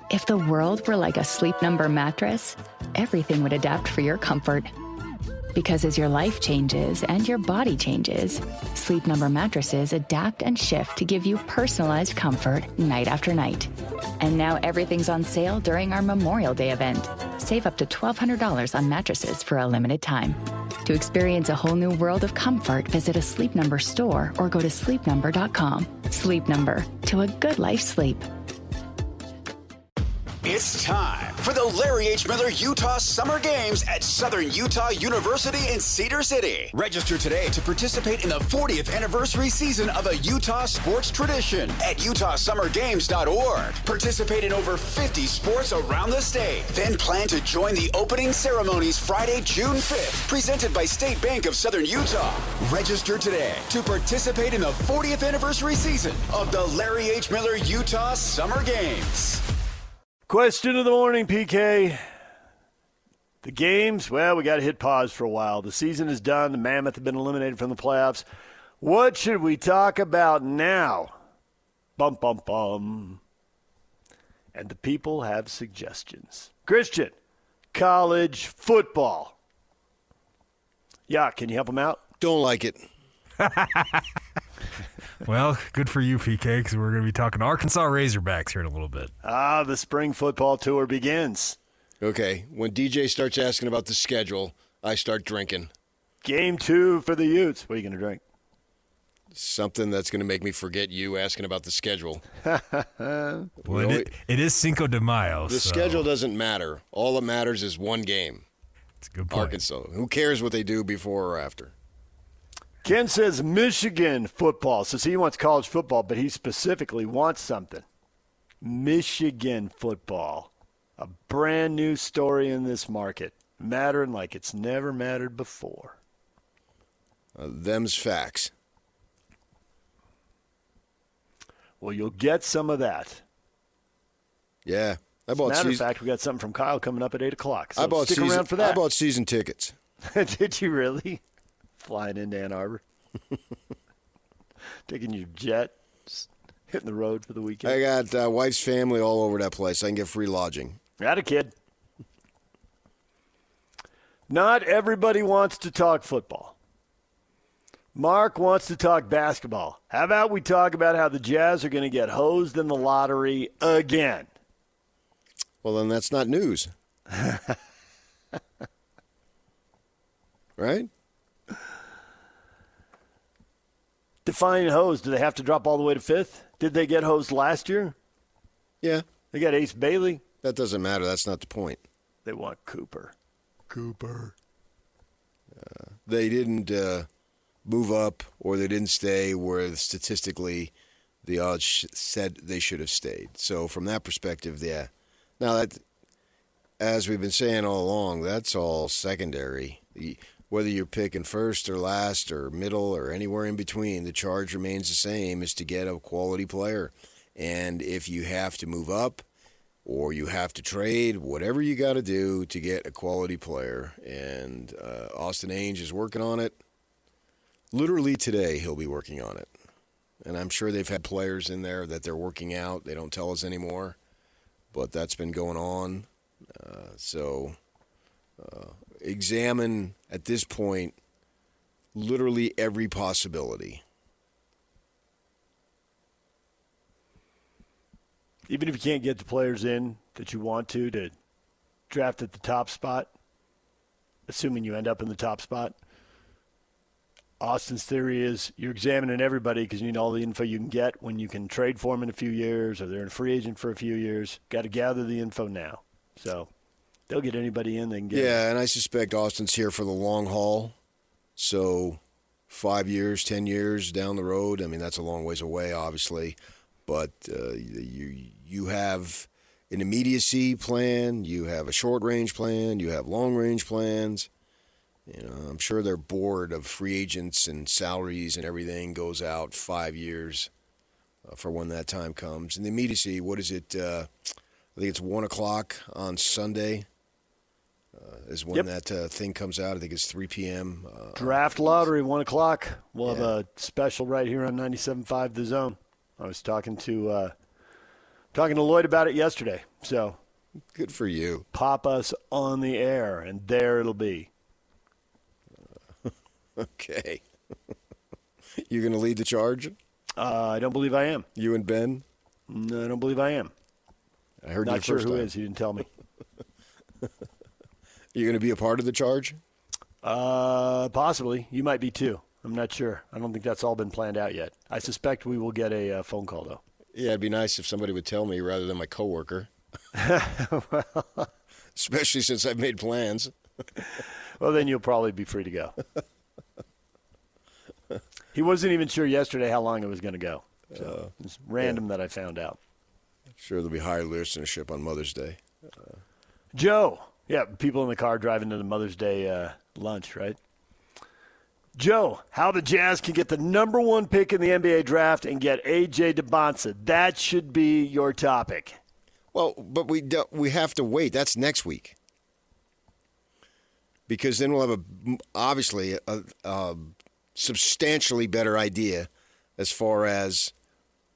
If the world were like a Sleep Number mattress, everything would adapt for your comfort. Because as your life changes and your body changes, Sleep Number mattresses adapt and shift to give you personalized comfort night after night. And now everything's on sale during our Memorial Day event. Save up to $1,200 on mattresses for a limited time. To experience a whole new world of comfort, visit a Sleep Number store or go to sleepnumber.com. Sleep Number, to a good life sleep. It's time for the Larry H. Miller Utah Summer Games at Southern Utah University in Cedar City. Register today to participate in the 40th anniversary season of a Utah sports tradition at utahsummergames.org. Participate in over 50 sports around the state. Then plan to join the opening ceremonies Friday, June 5th, presented by State Bank of Southern Utah. Register today to participate in the 40th anniversary season of the Larry H. Miller Utah Summer Games. Question of the morning, PK. The games, well, we got to hit pause for a while. The season is done. The Mammoth have been eliminated from the playoffs. What should we talk about now? Bum, bum, bum. And the people have suggestions. Christian, college football. Yeah, can you help them out? Don't like it. Well, good for you, PK, because we're going to be talking Arkansas Razorbacks here in a little bit. The spring football tour begins. Okay, when DJ starts asking about the schedule, I start drinking. Game 2 for the Utes. What are you going to drink? Something that's going to make me forget you asking about the schedule. Well, it is Cinco de Mayo. The schedule doesn't matter. All that matters is one game. It's a good point. Arkansas. Who cares what they do before or after? Ken says Michigan football. So see, he wants college football, but he specifically wants something. Michigan football. A brand new story in this market. Mattering like it's never mattered before. Them's facts. Well, you'll get some of that. Yeah. As a matter of fact, we got something from Kyle coming up at 8 o'clock. So stick around for that. I bought season tickets. Did you really? Flying into Ann Arbor. Taking your jet. Just hitting the road for the weekend. I got wife's family all over that place. I can get free lodging. Got a kid. Not everybody wants to talk football. Mark wants to talk basketball. How about we talk about how the Jazz are going to get hosed in the lottery again? Well, then that's not news. Right? Define hosed. Do they have to drop all the way to 5th? Did they get hosed last year? Yeah. They got Ace Bailey. That doesn't matter. That's not the point. They want Cooper. They didn't move up or they didn't stay where statistically the odds said they should have stayed. So from that perspective, yeah. Now, that, as we've been saying all along, that's all secondary. Whether you're picking first or last or middle or anywhere in between, the charge remains the same, is to get a quality player. And if you have to move up or you have to trade, whatever you got to do to get a quality player. And Austin Ainge is working on it. Literally today he'll be working on it. And I'm sure they've had players in there that they're working out. They don't tell us anymore. But that's been going on. Examine, at this point, literally every possibility. Even if you can't get the players in that you want to draft at the top spot, assuming you end up in the top spot, Austin's theory is you're examining everybody because you need all the info you can get when you can trade for them in a few years or they're a free agent for a few years. Got to gather the info now. So they'll get anybody in they can get. Yeah, and I suspect Austin's here for the long haul. So 5 years, 10 years down the road, I mean, that's a long ways away, obviously. But you have an immediacy plan, you have a short-range plan, you have long-range plans. You know, I'm sure they're bored of free agents and salaries and everything goes out 5 years for when that time comes. And the immediacy, what is it? I think it's 1 o'clock on Sunday is when that thing comes out. I think it's 3 p.m. Draft lottery, 1 o'clock. We'll have a special right here on 97.5 The Zone. I was talking to Talking to Lloyd about it yesterday. So Good for you. pop us on the air, and there it'll be. Okay. You going to lead the charge? I don't believe I am. You and Ben? No, I don't believe I am. I heard you Not the sure first who time. is. He didn't tell me. You going to be a part of the charge? Possibly. You might be too. I'm not sure. I don't think that's all been planned out yet. I suspect we will get a phone call, though. Yeah, it'd be nice if somebody would tell me rather than my coworker. Especially since I've made plans. Well, then you'll probably be free to go. He wasn't even sure yesterday how long it was going to go. So it's random that I found out. Sure, there'll be higher listenership on Mother's Day. Joe. Yeah, people in the car driving to the Mother's Day lunch, right? Joe, how the Jazz can get the number one pick in the NBA draft and get A.J. DeBonsa. That should be your topic. Well, but we have to wait. That's next week. Because then we'll have obviously a substantially better idea as far as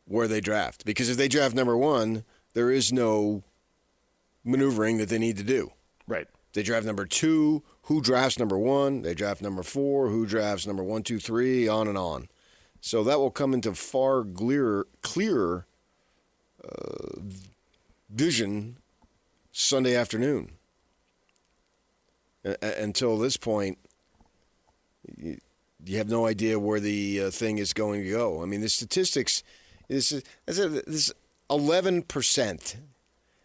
where they draft. Because if they draft number one, there is no maneuvering that they need to do. Right. They draft number two, who drafts number one? They draft number four, who drafts number 1, 2, 3, on and on. So that will come into far clearer vision Sunday afternoon. Until this point, you have no idea where the thing is going to go. I mean, the statistics is 11%.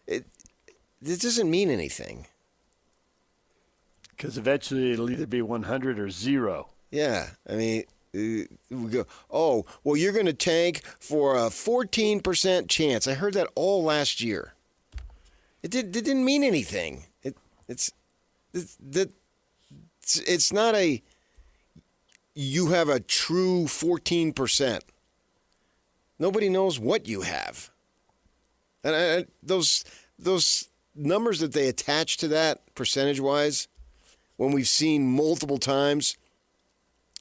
It doesn't mean anything. Because eventually it'll either be 100 or 0. Yeah, I mean, we go, oh, well, you're going to tank for a 14% chance. I heard that all last year. It didn't mean anything. It's not a you have a true 14%. Nobody knows what you have. And those numbers that they attach to that percentage-wise, when we've seen multiple times,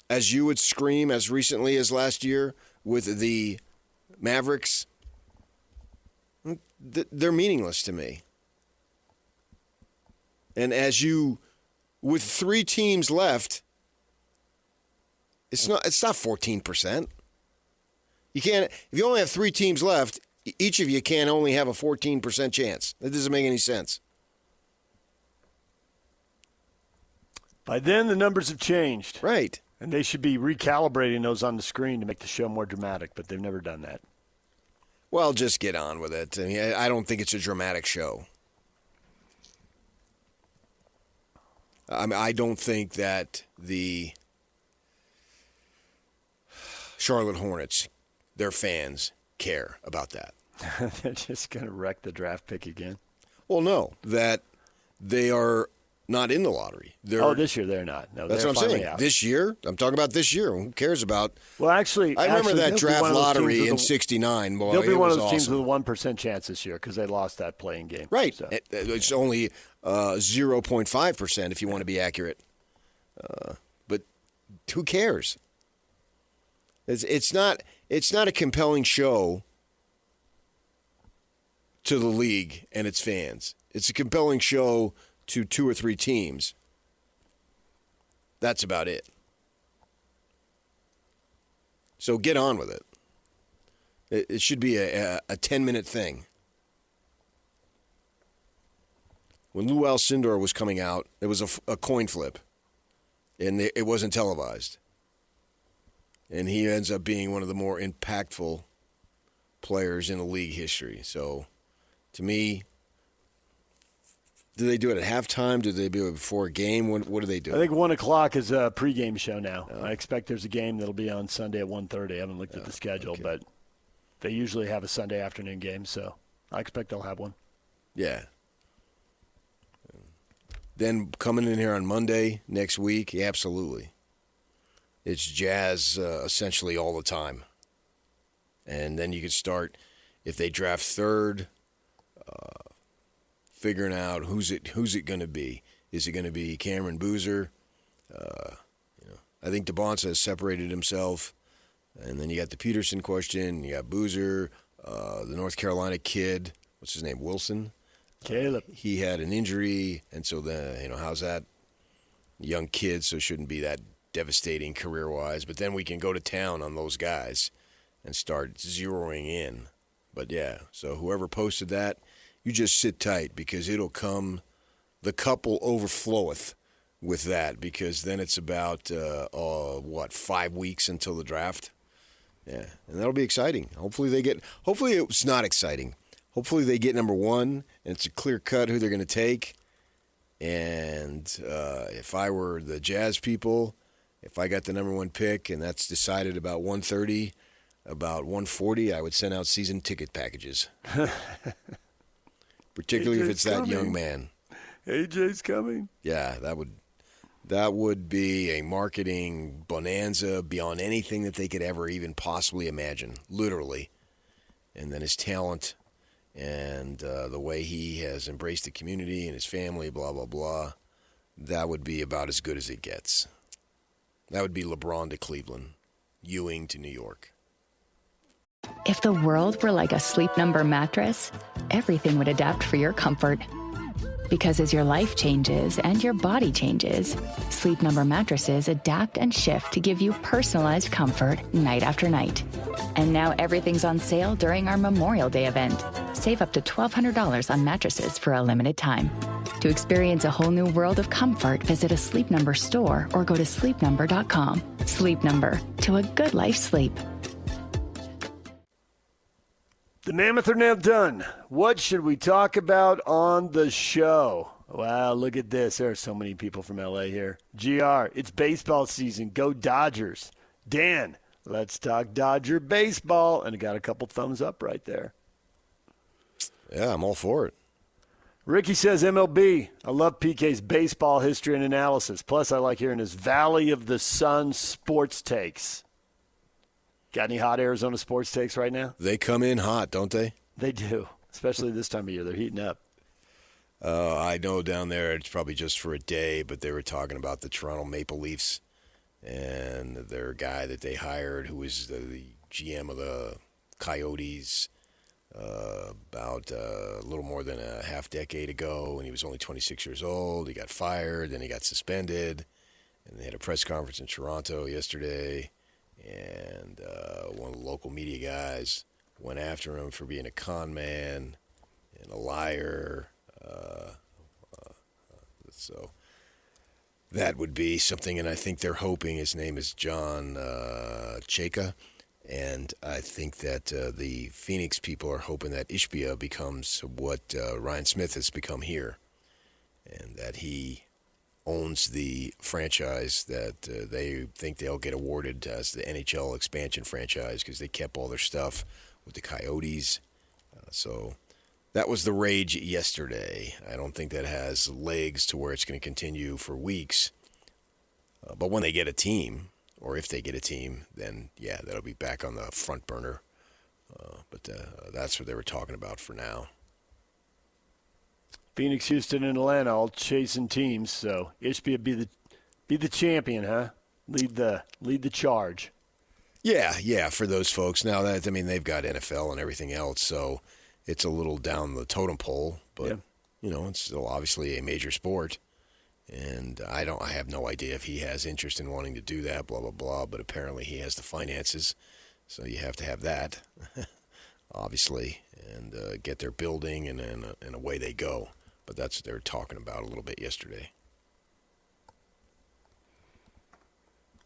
as you would scream as recently as last year with the Mavericks, they're meaningless to me. And with 3 teams left, it's not 14%. You can't, if you only have 3 teams left, each of you can only have a 14% chance. That doesn't make any sense. By then, the numbers have changed. Right. And they should be recalibrating those on the screen to make the show more dramatic, but they've never done that. Well, just get on with it. I mean, I don't think it's a dramatic show. I mean, I don't think that the Charlotte Hornets, their fans, care about that. They're just going to wreck the draft pick again. Well, no, that they are not in the lottery. This year they're not. No, that's they're what I'm saying. out. This year, I'm talking about this year. Who cares about? Well, actually, I remember that they'll draft be one of those lottery teams in with '69. Boy, they'll be it one of was those teams awesome. with a 1% chance this year because they lost that playing game. Right. So. It's only 0.5% if you want to be accurate. But who cares? It's not a compelling show to the league and its fans. It's a compelling show to 2 or 3 teams. That's about it. So get on with it. It should be a 10-minute thing. When Lou Alcindor was coming out, it was a coin flip, and it wasn't televised. And he ends up being one of the more impactful players in the league history. So, to me, do they do it at halftime? Do they do it before a game? What do they do? I think 1 o'clock is a pregame show now. I expect there's a game that'll be on Sunday at 1:30. I haven't looked at the schedule, but they usually have a Sunday afternoon game, so I expect they'll have one. Yeah. Then coming in here on Monday next week, yeah, absolutely. It's Jazz essentially all the time. And then you can start, if they draft third, figuring out who's it going to be. Is it going to be Cameron Boozer? I think DeBonsa has separated himself. And then you got the Peterson question. You got Boozer. the North Carolina kid, what's his name, Wilson? Caleb. He had an injury, and so then, how's that? Young kid, so it shouldn't be that devastating career-wise. But then we can go to town on those guys and start zeroing in. But, yeah, so whoever posted that, you just sit tight because it'll come, the cup will overfloweth with that because then it's about, 5 weeks until the draft? Yeah, and that'll be exciting. Hopefully it's not exciting. Hopefully they get number one, and it's a clear cut who they're going to take. And if I were the Jazz people, if I got the number one pick and that's decided about 1:30, about 1:40, I would send out season ticket packages. Particularly if it's that young man. AJ's coming. Yeah, that would be a marketing bonanza beyond anything that they could ever even possibly imagine, literally. And then his talent and the way he has embraced the community and his family, blah, blah, blah, that would be about as good as it gets. That would be LeBron to Cleveland, Ewing to New York. If the world were like a Sleep Number mattress, everything would adapt for your comfort. Because as your life changes and your body changes, Sleep Number mattresses adapt and shift to give you personalized comfort night after night. And now everything's on sale during our Memorial Day event. Save up to $1,200 on mattresses for a limited time. To experience a whole new world of comfort, visit a Sleep Number store or go to sleepnumber.com. Sleep Number, to a good life sleep. The Mammoth are now done. What should we talk about on the show? Wow, look at this. There are so many people from L.A. here. GR, it's baseball season. Go Dodgers. Dan, let's talk Dodger baseball. And I got a couple thumbs up right there. Yeah, I'm all for it. Ricky says MLB. I love PK's baseball history and analysis. Plus, I like hearing his Valley of the Sun sports takes. Got any hot Arizona sports takes right now? They come in hot, don't they? They do, especially this time of year. They're heating up. I know down there it's probably just for a day, but they were talking about the Toronto Maple Leafs and their guy that they hired who was the GM of the Coyotes about a little more than a half decade ago, and he was only 26 years old. He got fired, then he got suspended, and they had a press conference in Toronto yesterday. And one of the local media guys went after him for being a con man and a liar. So that would be something, and I think they're hoping his name is John Chayka. And I think that the Phoenix people are hoping that Ishbia becomes what Ryan Smith has become here, and that he owns the franchise that they think they'll get awarded as the NHL expansion franchise because they kept all their stuff with the Coyotes. So that was the rage yesterday. I don't think that has legs to where it's going to continue for weeks. But when they get a team, or if they get a team, then, yeah, that'll be back on the front burner. But that's what they were talking about for now. Phoenix, Houston, and Atlanta all chasing teams. So Ishbia be the champion, huh? Lead the charge. Yeah, for those folks. Now that they've got NFL and everything else, so it's a little down the totem pole. But it's still obviously a major sport, and I have no idea if he has interest in wanting to do that. Blah blah blah. But apparently he has the finances, so you have to have that, obviously, and get their building, and away they go. But that's what they were talking about a little bit yesterday.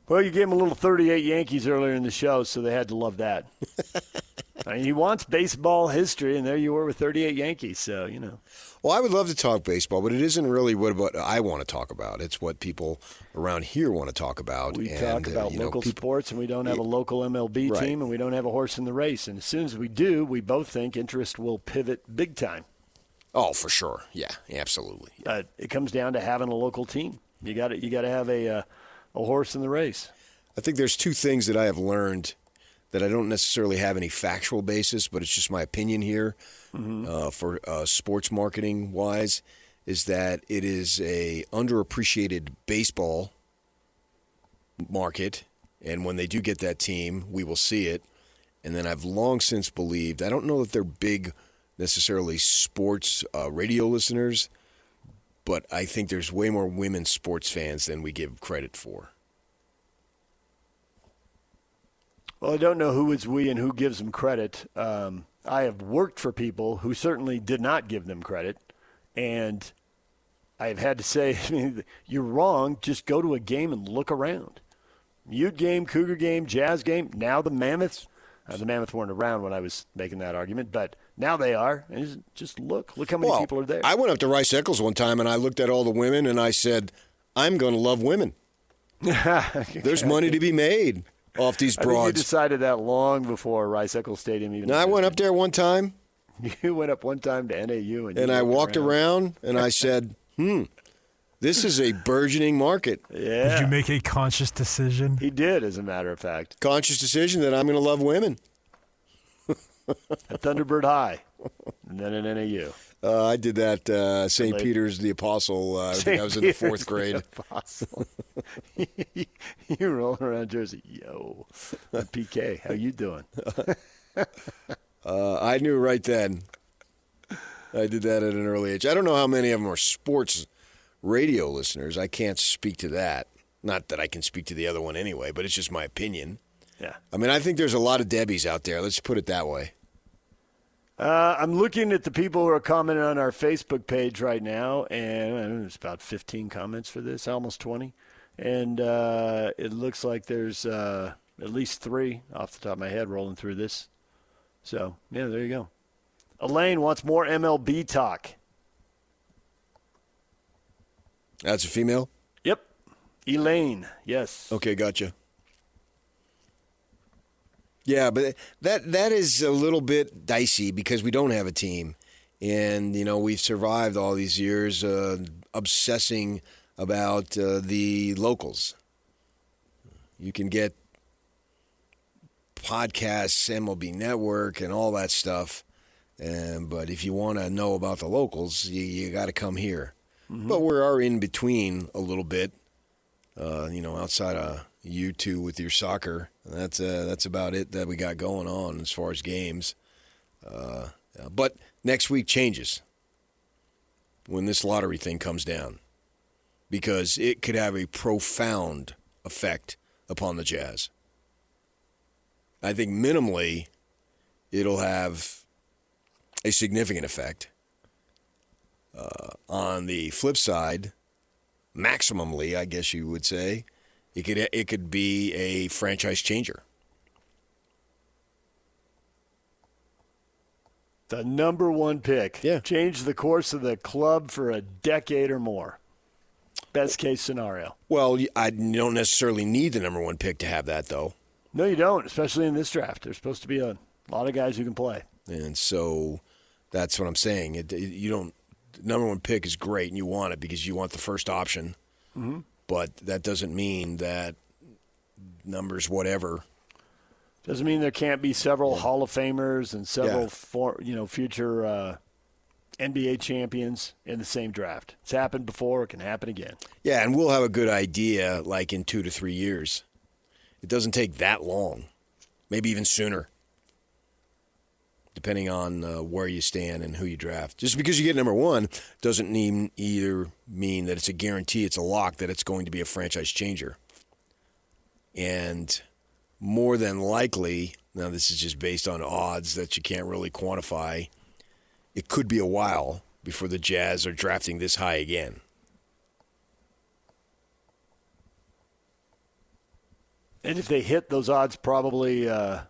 Well, you gave him a little 38 Yankees earlier in the show, so they had to love that. He wants baseball history, and there you were with 38 Yankees, so, Well, I would love to talk baseball, but it isn't really what I want to talk about. It's what people around here want to talk about. We talk about local sports, and we don't have a local MLB team, and we don't have a horse in the race. And as soon as we do, we both think interest will pivot big time. Oh, for sure. Yeah, absolutely. Yeah. It comes down to having a local team. You got to have a horse in the race. I think there's two things that I have learned that I don't necessarily have any factual basis, but it's just my opinion here for sports marketing wise, is that it is a underappreciated baseball market, and when they do get that team, we will see it. And then I've long since believed, I don't know if they're big necessarily sports radio listeners, but I think there's way more women sports fans than we give credit for. Well, I don't know who is we and who gives them credit. I have worked for people who certainly did not give them credit, and I've had to say, I mean, you're wrong. Just go to a game and look around. Ute game, Cougar game, Jazz game, now the Mammoths. The Mammoths weren't around when I was making that argument, but now they are. And just look how many people are there. I went up to Rice Eccles one time, and I looked at all the women, and I said, I'm going to love women. There's money to be made off these broads. I think you decided that long before Rice Eccles Stadium even. No, I went up there one time. You went up one time to NAU. And I walked around, and I said, this is a burgeoning market. Yeah. Did you make a conscious decision? He did, as a matter of fact. Conscious decision that I'm going to love women. At Thunderbird High, and then at NAU. I did that St. Peter's the Apostle. I think I was in the fourth grade. Apostle. You rolling around Jersey. Yo, PK, how you doing? I knew right then. I did that at an early age. I don't know how many of them are sports radio listeners. I can't speak to that. Not that I can speak to the other one anyway, but it's just my opinion. Yeah. I mean, I think there's a lot of Debbies out there. Let's put it that way. I'm looking at the people who are commenting on our Facebook page right now, and there's about 15 comments for this, almost 20. And it looks like there's at least 3 off the top of my head rolling through this. So, yeah, there you go. Elaine wants more MLB talk. That's a female? Yep. Elaine, yes. Okay, gotcha. Yeah, but that is a little bit dicey because we don't have a team. And, you know, we've survived all these years obsessing about the locals. You can get podcasts, MLB Network, and all that stuff. But if you want to know about the locals, you got to come here. Mm-hmm. But we are in between a little bit, outside of you two with your soccer. That's about it that we got going on as far as games. But next week changes when this lottery thing comes down because it could have a profound effect upon the Jazz. I think minimally it'll have a significant effect. On the flip side, maximally, I guess you would say, it could be a franchise changer. The number 1 pick. Yeah. Changed the course of the club for a decade or more. Best case scenario. Well, I don't necessarily need the number 1 pick to have that, though. No, you don't, especially in this draft. There's supposed to be a lot of guys who can play. And so that's what I'm saying. You don't. The number 1 pick is great, and you want it because you want the first option. Mm-hmm. But that doesn't mean that numbers whatever. Doesn't mean there can't be several Hall of Famers and several future NBA champions in the same draft. It's happened before. It can happen again. Yeah, and we'll have a good idea like in 2 to 3 years. It doesn't take that long, maybe even sooner, depending on where you stand and who you draft. Just because you get number 1 doesn't either mean that it's a guarantee, it's a lock that it's going to be a franchise changer. And more than likely, now this is just based on odds that you can't really quantify, it could be a while before the Jazz are drafting this high again. And if they hit, those odds probably get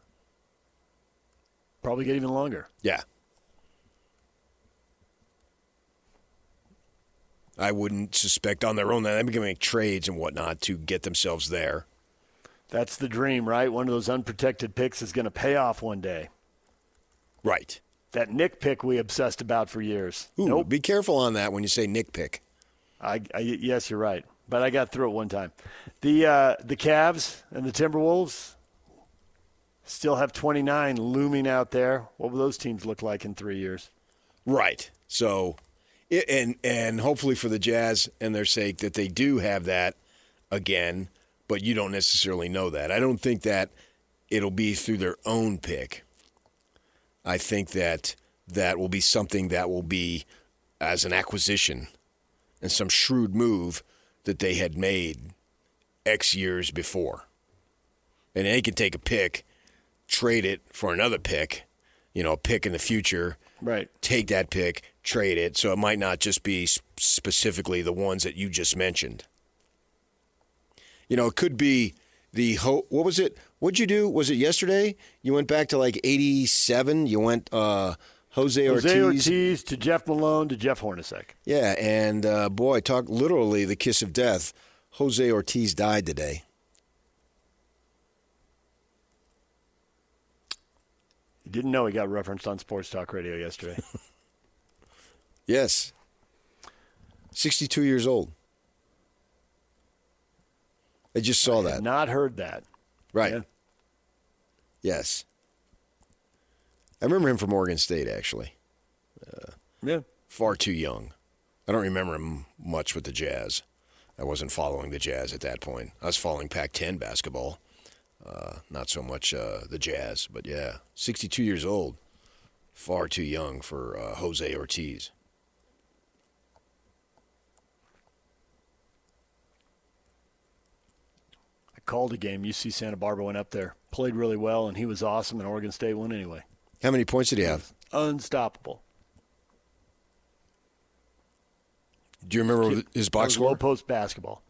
even longer. Yeah. I wouldn't suspect on their own that they're going to make trades and whatnot to get themselves there. That's the dream, right? One of those unprotected picks is going to pay off one day. Right. That Nick pick we obsessed about for years. Ooh, nope. Be careful on that when you say Nick pick. Yes, you're right. But I got through it one time. The Cavs and the Timberwolves still have 29 looming out there. What will those teams look like in 3 years? Right. So, and hopefully for the Jazz and their sake that they do have that again, but you don't necessarily know that. I don't think that it'll be through their own pick. I think that will be something that will be as an acquisition and some shrewd move that they had made X years before. And they can take a pick, trade it for another pick, a pick in the future. Right. Take that pick, trade it, so it might not just be specifically the ones that you just mentioned. It could be what was it? What'd you do? Was it yesterday? You went back to like 87? You went Jose Ortiz to Jeff Malone to Jeff Hornacek. Yeah, and talk literally the kiss of death. Jose Ortiz died today. Didn't know he got referenced on Sports Talk Radio yesterday. Yes. 62 years old. I just saw that. Not heard that. Right. Yeah. Yes. I remember him from Oregon State, actually. Yeah. Far too young. I don't remember him much with the Jazz. I wasn't following the Jazz at that point. I was following Pac-10 basketball. Not so much the Jazz, but yeah, 62 years old. Far too young for Jose Ortiz. I called a game. UC Santa Barbara went up there, played really well, and he was awesome, and Oregon State won anyway. How many points did he have? Unstoppable. Do you remember his box score? Low post basketball.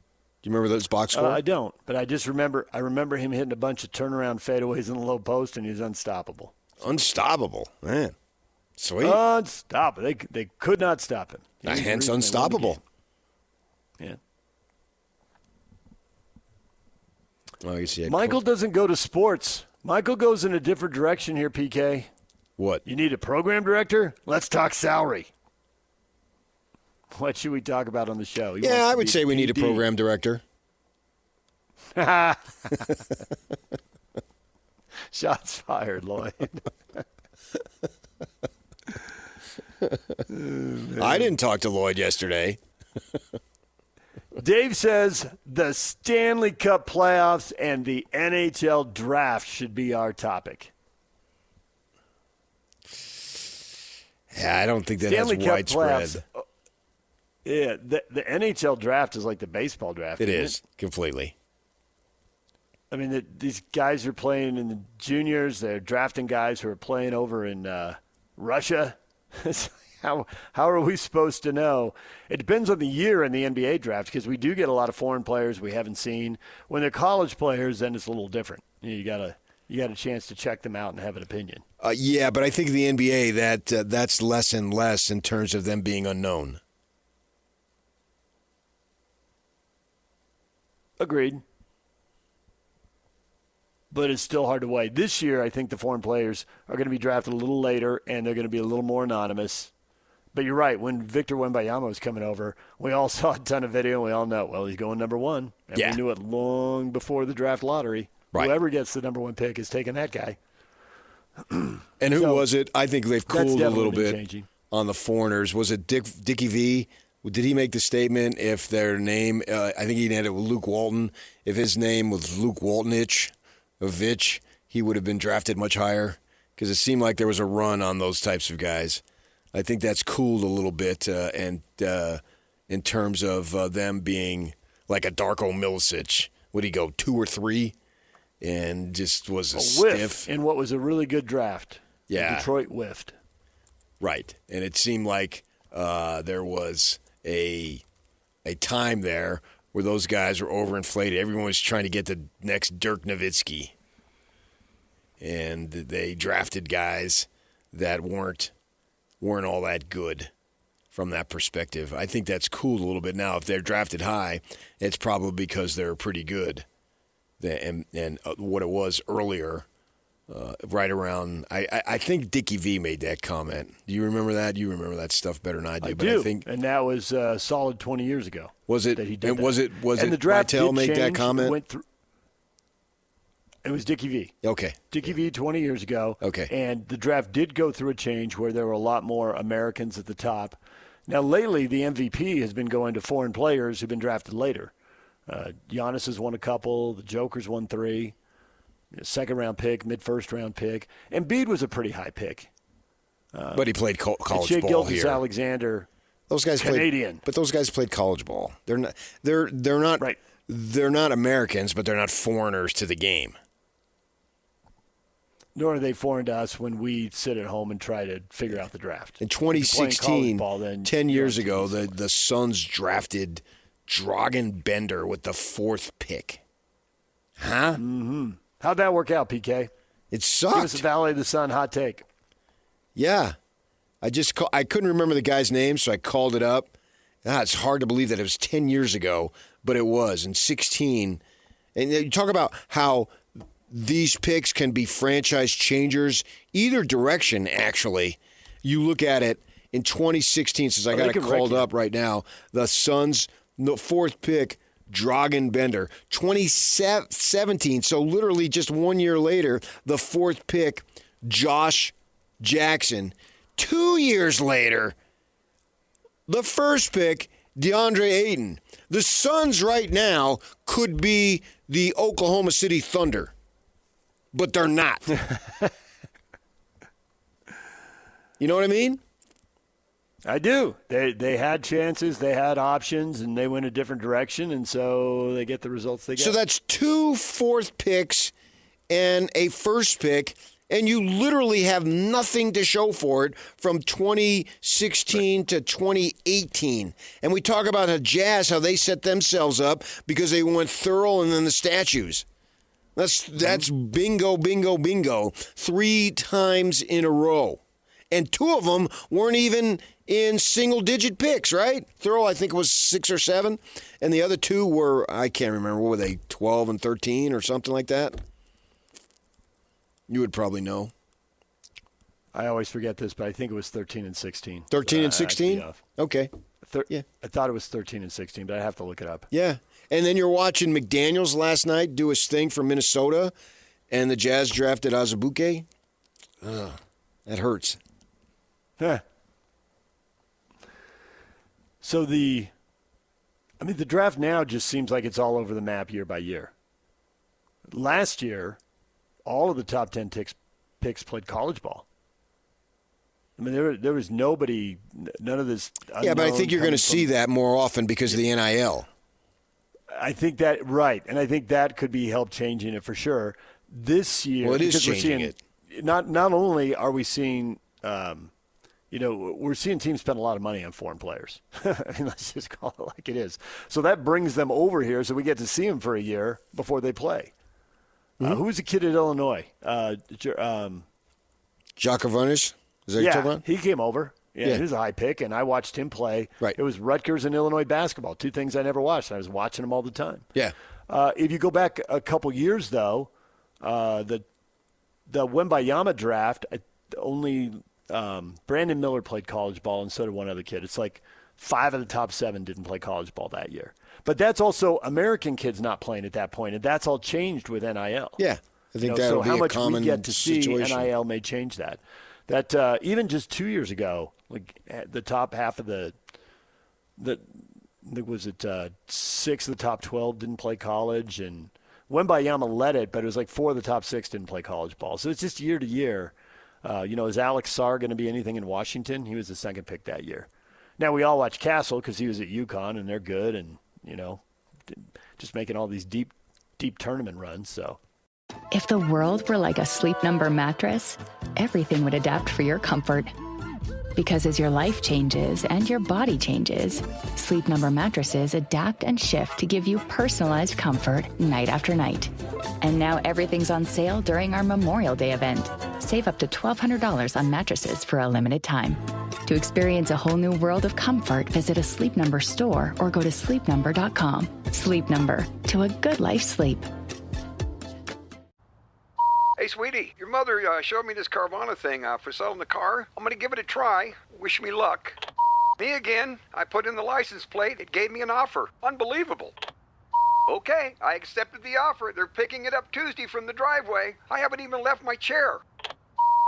Do you remember his box score? I don't, but I just remember. I remember him hitting a bunch of turnaround fadeaways in the low post, and he was unstoppable. Unstoppable, man. Sweet. Unstoppable. They could not stop him. Hence unstoppable. Yeah. Well, I guess Michael doesn't go to sports. Michael goes in a different direction here, PK. What? You need a program director? Let's talk salary. What should we talk about on the show? I would say we need a program director. Shots fired, Lloyd. I didn't talk to Lloyd yesterday. Dave says the Stanley Cup playoffs and the NHL draft should be our topic. Yeah, I don't think that Stanley has Cup widespread. Playoffs, yeah, the NHL draft is like the baseball draft. It is, completely. I mean, these guys are playing in the juniors. They're drafting guys who are playing over in Russia. How are we supposed to know? It depends on the year in the NBA draft because we do get a lot of foreign players we haven't seen. When they're college players, then it's a little different. You got a chance to check them out and have an opinion. Yeah, but I think the NBA that's less and less in terms of them being unknown. Agreed. But it's still hard to weigh. This year, I think the foreign players are going to be drafted a little later, and they're going to be a little more anonymous. But you're right. When Victor Wembanyama was coming over, we all saw a ton of video, and we all know, well, he's going number one. And we knew it long before the draft lottery. Right. Whoever gets the number one pick is taking that guy. And who was it? I think they've cooled a little bit changing on the foreigners. Was it Dickie V? Did he make the statement if their name, I think he had it with Luke Walton, if his name was Luke Waltonich, he would have been drafted much higher? Because it seemed like there was a run on those types of guys. I think that's cooled a little bit and in terms of them being like a Darko Milicic. Would he go 2 or 3? And just was a stiff. In what was a really good draft. Yeah. Detroit whiffed. Right. And it seemed like there was a time there where those guys were overinflated. Everyone was trying to get the next Dirk Nowitzki. And they drafted guys that weren't all that good from that perspective. I think that's cooled a little bit now. If they're drafted high, it's probably because they're pretty good. And what it was earlier, right around, I think Dickie V made that comment. Do you remember that? You remember that stuff better than I do. I but do. I think, and that was a solid 20 years ago. Was it? That he did and that. was it the draft Vitale did make that change. comment? It was Dickie V. Okay. Dickie V 20 years ago. Okay. And the draft did go through a change where there were a lot more Americans at the top. Now, lately, the MVP has been going to foreign players who've been drafted later. Giannis has won a couple. The Joker's won 3. second-round pick, mid-first-round pick. Embiid was a pretty high pick. But he played college Shai ball Gilgeous here. Alexander, Those guys Canadian. but those guys played college ball. They're not Right. They're not Americans, but they're not foreigners to the game. Nor are they foreign to us when we sit at home and try to figure out the draft. In If you're playing 2016, college ball, then 10 you're years on ago, TV. the Suns drafted Dragan Bender with the 4th pick. Huh? How'd that work out, PK? It Give us a sucked. Valley of the Sun hot take. Yeah. I couldn't remember the guy's name, so I called it up. It's hard to believe that it was 10 years ago, but it was in 16. And you talk about how these picks can be franchise changers either direction, actually. You look at it in 2016, since I got it called up right now, the Suns, the 4th pick, Dragan Bender. 2017, so literally just 1 year later, the 4th pick, Josh Jackson. 2 years later, the 1st pick, DeAndre Ayton. The Suns right now could be the Oklahoma City Thunder, but they're not. You know what I mean? I do. They had chances, they had options, and they went a different direction, and so they get the results they get. So that's 2 4th picks and a 1st pick, and you literally have nothing to show for it from 2016 to 2018. And we talk about the Jazz, how they set themselves up because they went thorough and then the statues. That's bingo, bingo, bingo 3 times in a row. And 2 of them weren't even in single-digit picks, right? Thurl, I think it was 6 or 7. And the other 2 were, I can't remember, what were they, 12 and 13 or something like that? You would probably know. I always forget this, but I think it was 13 and 16. 13 and 16? Okay. Yeah. I thought it was 13 and 16, but I have to look it up. Yeah. And then you're watching McDaniels last night do his thing for Minnesota, and the Jazz drafted Azubuike. That hurts. Huh. So the draft now just seems like it's all over the map year by year. Last year, all of the top 10 picks played college ball. I mean, there was nobody, none of this. Yeah, but I think you're going to see that more often because of the NIL. I think that, right, and I think that could be help changing it for sure. This year, Well, it is because changing it. Not only are we seeing, we're seeing teams spend a lot of money on foreign players. I mean, let's just call it like it is. So that brings them over here, so we get to see them for a year before they play. Who was the kid at Illinois? Jacques, is that what you're talking about? He came over. Yeah, Yeah. he was a high pick, and I watched him play. Right. It was Rutgers and Illinois basketball, 2 things I never watched. I was watching them all the time. Yeah. If you go back a couple years, though, the Wembayama draft, only Brandon Miller played college ball, and so did one other kid. It's like 5 of the top 7 didn't play college ball that year. But that's also American kids not playing at that point, and that's all changed with NIL. Yeah. I think that so would be how a much common we get to situation. see NIL may change that. That even just 2 years ago, like the top half of was it 6 of the top 12 didn't play college, and Wembayama led it, but it was like 4 of the top 6 didn't play college ball. So it's just year to year. Is Alex Sarr going to be anything in Washington? He was the 2nd pick that year. Now we all watch Castle because he was at UConn, and they're good, and just making all these deep tournament runs. So. If the world were like a Sleep Number mattress, everything would adapt for your comfort. Because as your life changes and your body changes, Sleep Number mattresses adapt and shift to give you personalized comfort night after night. And now everything's on sale during our Memorial Day event. Save up to $1,200 on mattresses for a limited time. To experience a whole new world of comfort, visit a Sleep Number store or go to sleepnumber.com. Sleep Number, to a good life sleep. Hey, sweetie, your mother showed me this Carvana thing for selling the car. I'm going to give it a try. Wish me luck. Me again. I put in the license plate. It gave me an offer. Unbelievable. Okay, I accepted the offer. They're picking it up Tuesday from the driveway. I haven't even left my chair.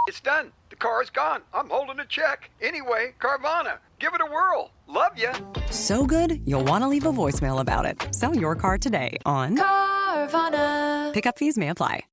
It's done. The car is gone. I'm holding a check. Anyway, Carvana, give it a whirl. Love ya. So good, you'll want to leave a voicemail about it. Sell your car today on Carvana. Pickup fees may apply.